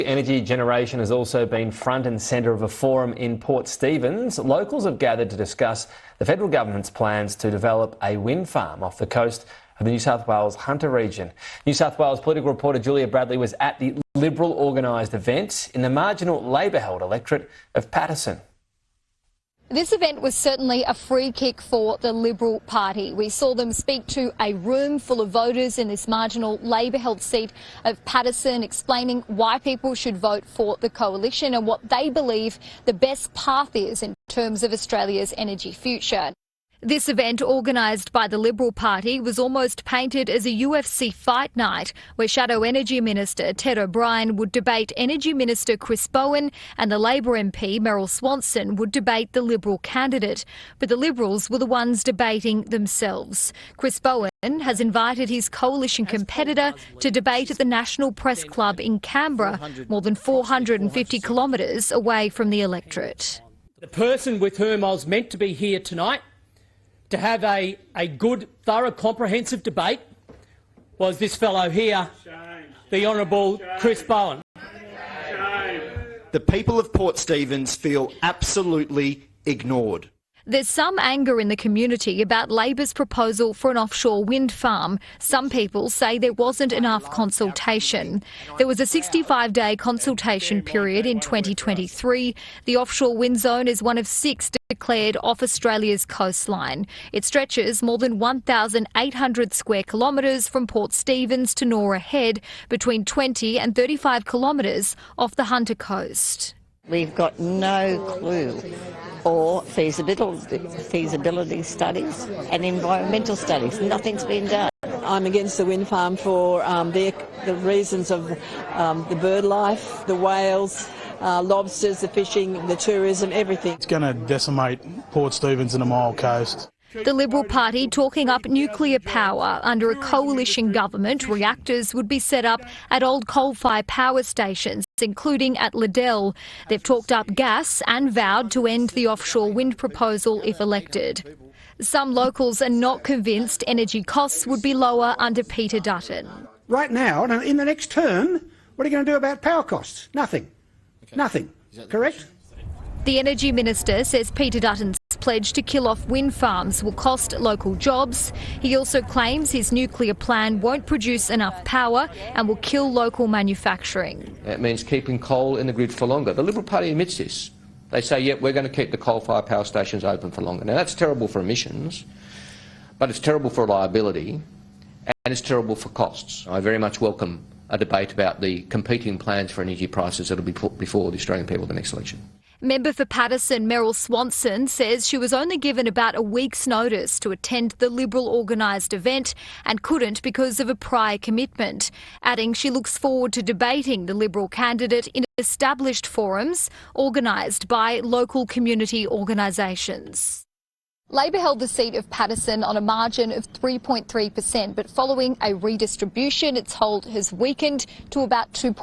Energy generation has also been front and centre of a forum in Port Stephens. Locals have gathered to discuss the federal government's plans to develop a wind farm off the coast of the New South Wales Hunter region. New South Wales political reporter Julia Bradley was at the Liberal organised event in the marginal Labor-held electorate of Paterson. This event was certainly a free kick for the Liberal Party. We saw them speak to a room full of voters in this marginal Labor-held seat of Paterson, explaining why people should vote for the coalition and what they believe the best path is in terms of Australia's energy future. This event, organised by the Liberal Party, was almost painted as a UFC fight night, where Shadow Energy Minister Ted O'Brien would debate Energy Minister Chris Bowen and the Labor MP Meryl Swanson would debate the Liberal candidate. But the Liberals were the ones debating themselves. Chris Bowen has invited his coalition competitor to debate at the National Press Club in Canberra, more than 450 kilometres away from the electorate. The person with whom I was meant to be here tonight to have a good, thorough, comprehensive debate was this fellow here, the Honourable Chris Bowen. The people of Port Stephens feel absolutely ignored. There's some anger in the community about Labor's proposal for an offshore wind farm. Some people say there wasn't enough consultation. There was a 65-day consultation period in 2023. The offshore wind zone is one of 6 declared off Australia's coastline. It stretches more than 1,800 square kilometres from Port Stephens to Nora Head, between 20 and 35 kilometres off the Hunter coast. We've got no clue, or feasibility studies and environmental studies. Nothing's been done. I'm against the wind farm for the reasons of the bird life, the whales, lobsters, the fishing, the tourism, everything. It's going to decimate Port Stephens and the Mile Coast. The Liberal Party talking up nuclear power. Under a coalition government, reactors would be set up at old coal-fired power stations, including at Liddell. They've talked up gas and vowed to end the offshore wind proposal if elected. Some locals are not convinced energy costs would be lower under Peter Dutton. Right now, in the next term, what are you going to do about power costs? Nothing. Nothing. Correct? The Energy Minister says Peter Dutton's pledge to kill off wind farms will cost local jobs. He also claims his nuclear plan won't produce enough power and will kill local manufacturing. It means keeping coal in the grid for longer. The Liberal Party admits this. They say, yep, we're going to keep the coal-fired power stations open for longer. Now, that's terrible for emissions, but it's terrible for reliability and it's terrible for costs. I very much welcome a debate about the competing plans for energy prices that will be put before the Australian people at the next election. Member for Paterson Meryl Swanson says she was only given about a week's notice to attend the Liberal organised event and couldn't because of a prior commitment, adding she looks forward to debating the Liberal candidate in established forums organised by local community organisations. Labor held the seat of Paterson on a margin of 3.3%, but following a redistribution, its hold has weakened to about 2.3%.